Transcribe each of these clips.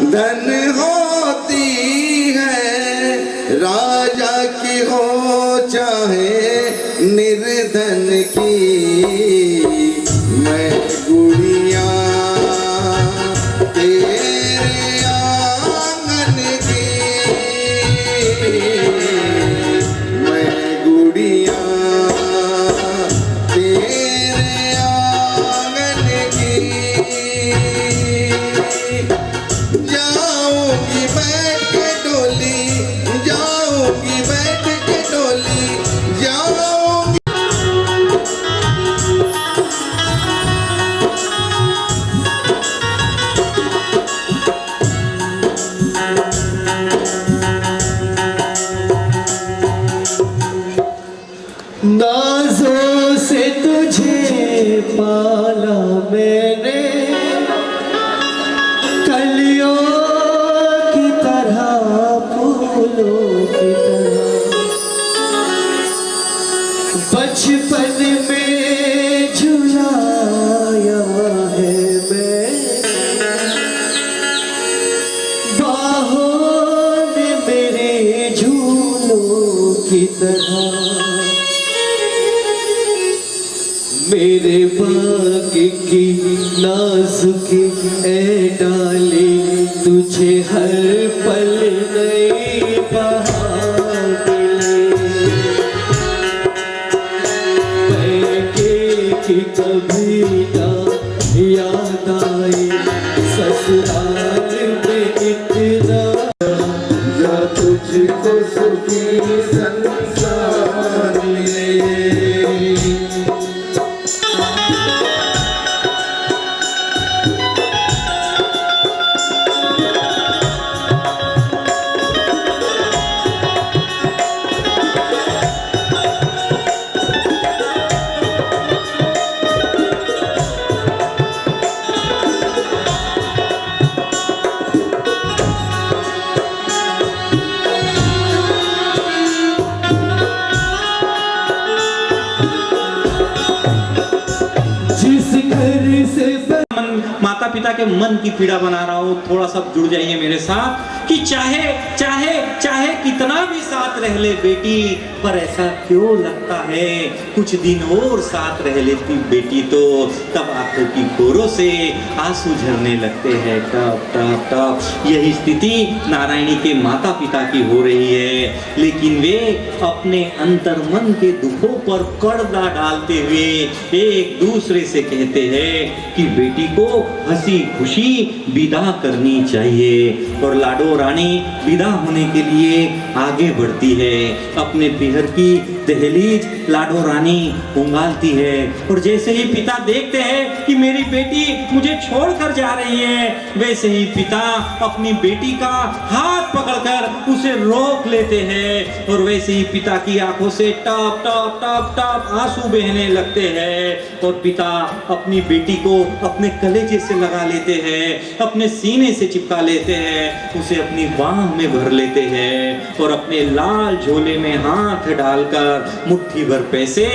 धन होती है, राजा की हो चाहे निर्धन की। मैं गुड़िया तेरे आंगन की, मैं गुड़िया तेरे आंगन की। जाऊंगी बैठ के डोली, जाऊंगी बैठ के डोली, जाऊंगी। नाज़ों से तुझे पाला मैंने, कलियों की तरह, फूलों की तरह। बचपन में झुलाया है मैं, बाहों ने मेरे झूलों की तरह। मेरे बाग की नाजुकी ए डाली, तुझे हर पल नई बहार मिले। पैके की कभी ना याद आई, ससुराल में इतना या तुझको सुखी संसार मिले। माता पिता के मन की पीड़ा बना रहा हूँ, थोड़ा सा जुड़ जाइए मेरे साथ कि चाहे चाहे चाहे कितना भी साथ रह ले बेटी, पर ऐसा क्यों लगता है कुछ दिन और साथ रह लेती बेटी तो तब आंखों की कोरों से आंसू झरने लगते हैं टप टप टप। यही स्थिति नारायणी के माता पिता की हो रही है, लेकिन वे अपने अंतर मन के दुखों पर पर्दा डालते हुए एक दूसरे से कहते हैं कि बेटी को हंसी खुशी विदा करनी चाहिए। और लाडो रानी विदा होने के लिए आगे बढ़ती है, अपने पीहर की दहलीज लाडो रानी उंगालती है। और जैसे ही पिता देखते हैं कि मेरी बेटी मुझे छोड़कर जा रही है, वैसे ही पिता अपनी बेटी का हाथ पकड़कर उसे रोक लेते हैं। और वैसे ही पिता की आंखों से टप टप टप टप आंसू बहने लगते हैं। और पिता अपनी बेटी को अपने कलेजे से लगा लेते हैं, अपने सीने से चिपका लेते हैं, उसे अपनी बाह में भर लेते हैं और अपने लाल झोले में हाथ डालकर मुट्ठी भर पैसे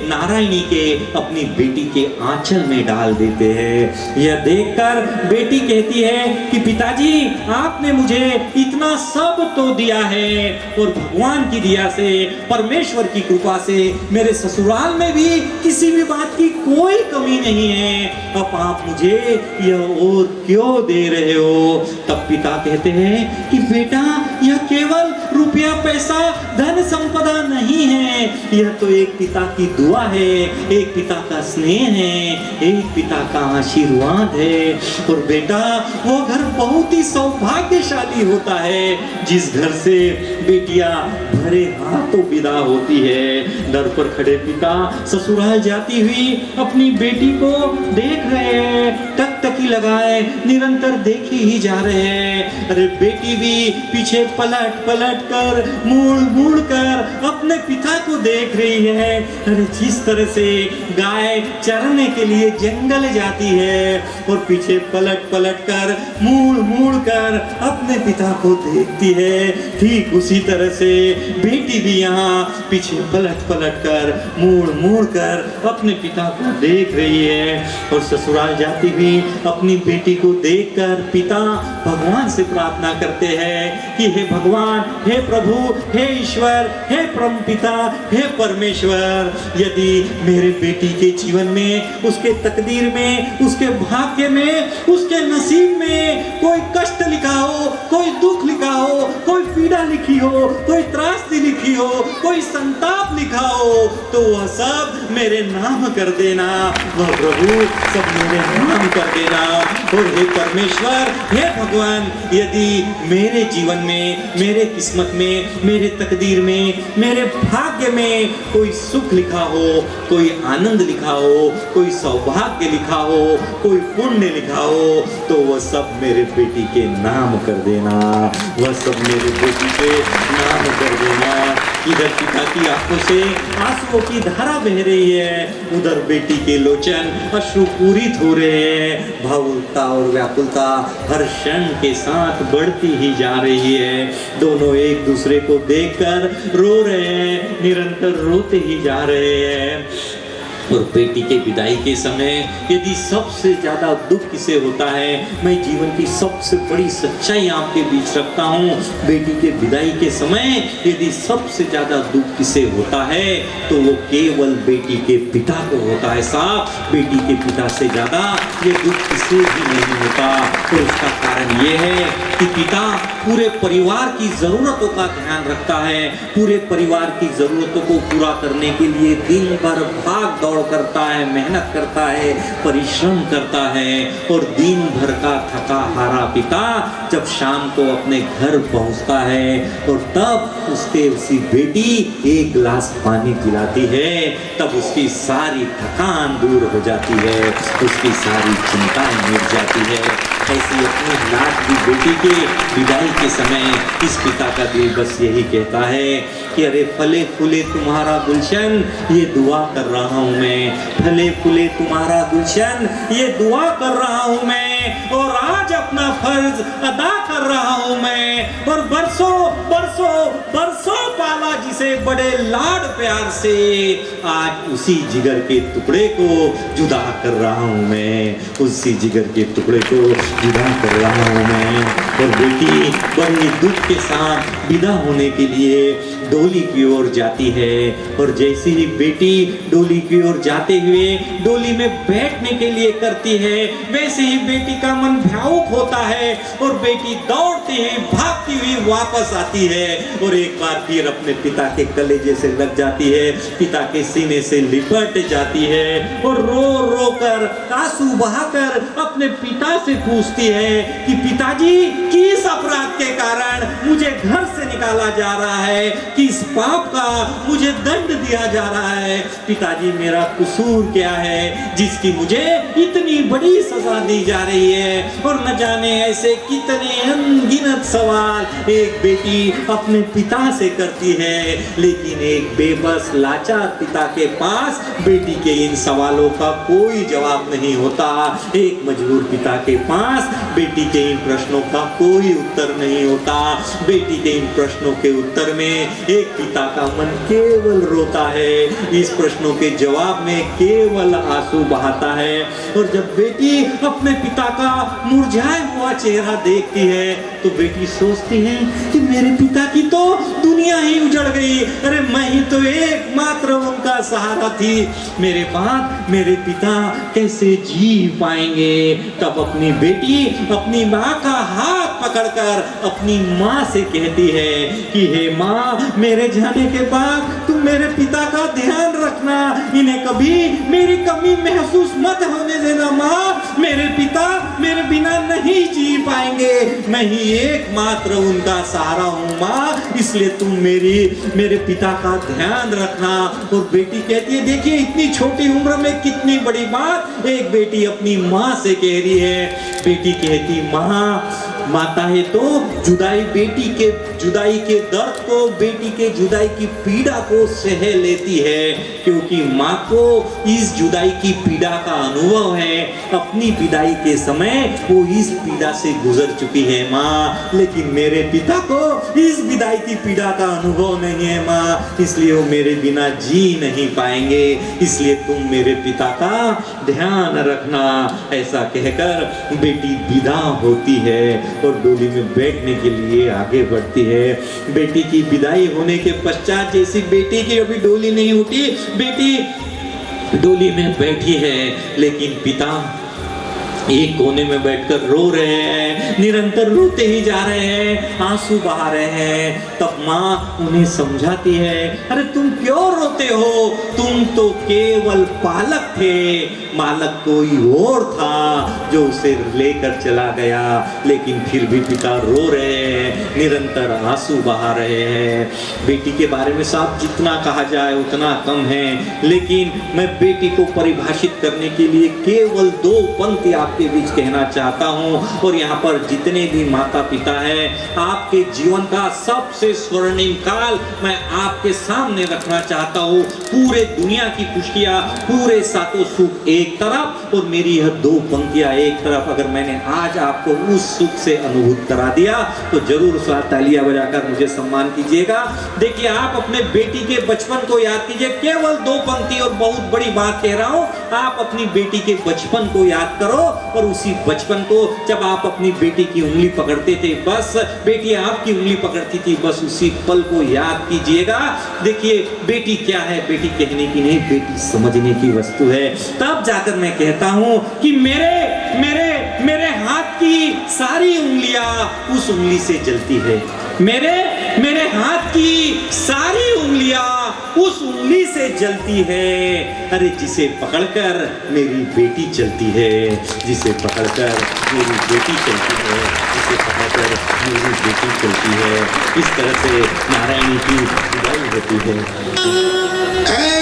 नारायणी के अपनी बेटी के आंचल में डाल देते हैं। यह देखकर बेटी कहती है कि पिताजी आपने मुझे इतना सब तो दिया है, और भगवान की दया से, परमेश्वर की कृपा से मेरे ससुराल में भी किसी भी बात की कोई कमी नहीं है, अब आप मुझे यह और क्यों दे रहे हो। तब पिता कहते हैं कि बेटा यह केवल रुपया पैसा धन संपदा नहीं है, यह तो एक पिता की दुआ है, एक पिता का स्नेह है, एक पिता का आशीर्वाद है। और बेटा वो घर बहुत ही सौभाग्यशाली होता है जिस घर से बेटियां भरे हाथों विदा होती है। दर पर खड़े पिता ससुराल जाती हुई अपनी बेटी को देख रहे हैं, टकटकी लगाए निरंतर देखे ही जा रहे हैं। अरे बेटी भी पीछे पलट पलट कर मुड़ मुड़ कर अपने पिता को देख रही है। अरे जिस तरह से गाय चरने के लिए जंगल जाती है और पीछे पलट पलट कर मुड़ मुड़ कर अपने पिता को देखती है, ठीक उसी तरह से बेटी भी यहाँ पीछे पलट पलट कर मुड़ मुड़ कर अपने पिता को देख रही है। और ससुराल जाती हुई अपनी बेटी को देखकर पिता भगवान से प्रार्थना करते हैं कि हे भगवान, हे प्रभु, हे ईश्वर, हे परम पिता, हे परमेश्वर, यदि मेरे बेटी के जीवन में, उसके तकदीर में, उसके भाग्य में, उसके नसीब में कोई कष्ट लिखा हो, कोई दुख लिखा हो, कोई पीड़ा लिखी हो, कोई त्रासदी लिखी हो, कोई संताप लिखा हो, तो वह सब मेरे नाम कर देना। वह प्रभु सब मेरे नाम कर देना। और हे परमेश्वर, हे भगवान, यदि मेरे जीवन में, मेरे किस्मत में, मेरे तकदीर में, मेरे भाग्य में कोई सुख लिखा हो, कोई आनंद लिखा हो, कोई सौभाग्य लिखा हो, कोई पुण्य लिखा हो, तो वह सब मेरे बेटी के नाम कर देना। वह सब मेरे बेटी के नाम कर देना। इधर पिता की आंखों से आंसुओं की धारा बह रही है, उधर बेटी के लोचन अश्रुपूरित हो रहे हैं। भावुकता और व्याकुलता हर क्षण के साथ बढ़ती ही जा रही है। दोनों एक दूसरे को देखकर रो रहे हैं, निरंतर रोते ही जा रहे हैं। और बेटी के विदाई के समय यदि सबसे ज्यादा दुख किसे होता है, मैं जीवन की सबसे बड़ी सच्चाई आपके बीच रखता हूँ। बेटी के विदाई के समय यदि सबसे ज्यादा दुख किसे होता है तो वो केवल बेटी के पिता को होता है साहब। बेटी के पिता से ज्यादा ये दुख किसे भी नहीं होता। तो उसका कारण ये है कि पिता पूरे परिवार की जरूरतों का ध्यान रखता है, पूरे परिवार की जरूरतों को पूरा करने के लिए दिन भर भाग दौड़ करता है, मेहनत करता है, परिश्रम करता है। और दिन भर का थका हारा पिता जब शाम को अपने घर पहुंचता है और तब उसी बेटी एक गिलास पानी पिलाती है, तब उसकी सारी थकान दूर हो जाती है, उसकी सारी चिंताएं मिट जाती है। ऐसी अपनी लाडली बेटी के विदाई के समय इस पिता का दिल बस यही कहता है कि अरे फले फूले तुम्हारा गुलशन, ये दुआ कर रहा हूँ मैं। फले फूले तुम्हारा गुलशन, ये दुआ कर रहा हूँ मैं। और आज अपना फर्ज अदा कर रहा हूँ मैं। और बरसों बरसों बरसों पाला जिसे बड़े लाड प्यार से, आज उसी जिगर के टुकड़े को जुदा कर रहा हूँ मैं। उसी जिगर के टुकड़े को जुदा कर रहा हूँ मैं। और बेटी बड़े दुख के साथ विदा होने के लिए डोली की ओर जाती है। और जैसे ही बेटी डोली की ओर जाते हुए डोली में बैठने के लिए करती है, वैसे ही बेटी का मन भावुक होता है और बेटी दौड़ती हुई भागती हुई वापस आती है और एक बार फिर अपने पिता के कलेजे से लग जाती है, पिता के सीने से लिपट जाती है और रो रो कर आंसू बहाकर अपने पिता से पूछती है कि पिताजी, किस अपराध के कारण मुझे घर से निकाला जा रहा है, किस पाप का मुझे दंड दिया जा रहा है। पिताजी, मेरा कसूर क्या है जिसकी मुझे इतनी बड़ी सजा दी जा रही है। और न जाने ऐसे कितने अनगिनत सवाल एक बेटी अपने पिता से करती है, लेकिन एक बेबस लाचार पिता के पास बेटी के इन सवालों का कोई जवाब नहीं होता। एक मजबूर पिता के पास बेटी के इन प्रश्नों का कोई उत्तर नहीं होता। बेटी के इन प्रश्नों के उत्तर में एक पिता का मन केवल रोता है, इस प्रश्नों के जवाब में केवल आंसू बहाता है। और जब बेटी अपने पिता का मुरझाया हुआ चेहरा देखती है तो बेटी सोचती है कि मेरे पिता की तो दुनिया ही उजड़ गई। अरे मैं ही तो एकमात्र उनका सहारा थी, मेरे बाद मेरे पिता कैसे जी पाएंगे। तब अपनी बेटी अपनी माँ का हाथ पकड़कर अपनी माँ से कहती है कि हे माँ, मेरे जाने के बाद तुम मेरे पिता का ध्यान रखना, इन्हें कभी मेरी कमी महसूस मत होने देना। माँ, मेरे पिता मेरे बिना नहीं जी पाएंगे, मैं ही एकमात्र उनका सहारा हूँ माँ, इसलिए तुम मेरे पिता का ध्यान रखना। और बेटी कहती है, देखिए इतनी छोटी उम्र में कितनी बड़ी बात एक बेटी अपनी माँ से कह रही है। बेटी कहती, माँ माता है तो जुदाई के दर्द को, बेटी के जुदाई की पीड़ा को सह लेती है, क्योंकि माँ को इस जुदाई की पीड़ा का अनुभव है। अपनी विदाई के समय वो इस पीड़ा से गुजर चुकी है माँ, लेकिन मेरे पिता को इस विदाई की पीड़ा का अनुभव नहीं है माँ, इसलिए वो मेरे बिना जी नहीं पाएंगे, इसलिए तुम मेरे पिता का ध्यान रखना। ऐसा कहकर बेटी विदा होती है और डोली में बैठने के लिए आगे बढ़ती है। बेटी की विदाई होने के पश्चात जैसी बेटी की अभी डोली नहीं उठी, बेटी डोली में बैठी है, लेकिन पिता एक कोने में बैठकर रो रहे हैं, निरंतर रोते ही जा रहे हैं, आंसू बहा रहे हैं। तब माँ उन्हें समझाती है, अरे तुम क्यों रोते हो, तुम तो केवल पालक थे, मालक कोई और था जो उसे लेकर चला गया। लेकिन फिर भी पिता रो रहे हैं, निरंतर आंसू बहा रहे हैं। बेटी के बारे में साहब जितना कहा जाए उतना कम है, लेकिन मैं बेटी को परिभाषित करने के लिए केवल 2 पंक्ति आपके बीच कहना चाहता हूं। और यहाँ पर जितने भी माता पिता हैं, आपके जीवन का सबसे स्वर्णिम काल मैं आपके सामने रखना चाहता हूँ। पूरे दुनिया की खुशियाँ, पूरे सातों सुख एक तरफ और मेरी यह 2 पंक्तियां एक तरफ। अगर मैंने आज आपको उस सुख से अनुभूत करा दिया तो जरूर तालियां बजाकर मुझे सम्मान कीजिएगा। देखिए, आप अपने बेटी के बचपन को याद कीजिए, केवल 2 पंक्ति और बहुत बड़ी बात कह रहा हूं। आप अपनी बेटी के बचपन को याद करो और उसी बचपन को जब आप अपनी बेटी की उंगली पकड़ते थे, बस बेटी आपकी उंगली पकड़ती थी, बस उसी पल को याद कीजिएगा। देखिए, बेटी क्या है, बेटी कहने की नहीं, बेटी समझने की वस्तु है। तब जाकर मैं कहता हूं कि मेरे हाथ की सारी उंगलियां उस उंगली से जलती है, मेरे हाथ की सारी उंगलियां उस उंगली से जलती है। अरे जिसे पकड़कर मेरी बेटी चलती है, जिसे पकड़कर मेरी बेटी चलती है, जिसे पकड़कर मेरी बेटी चलती है। इस तरह से नारायणी की विदाई होती है।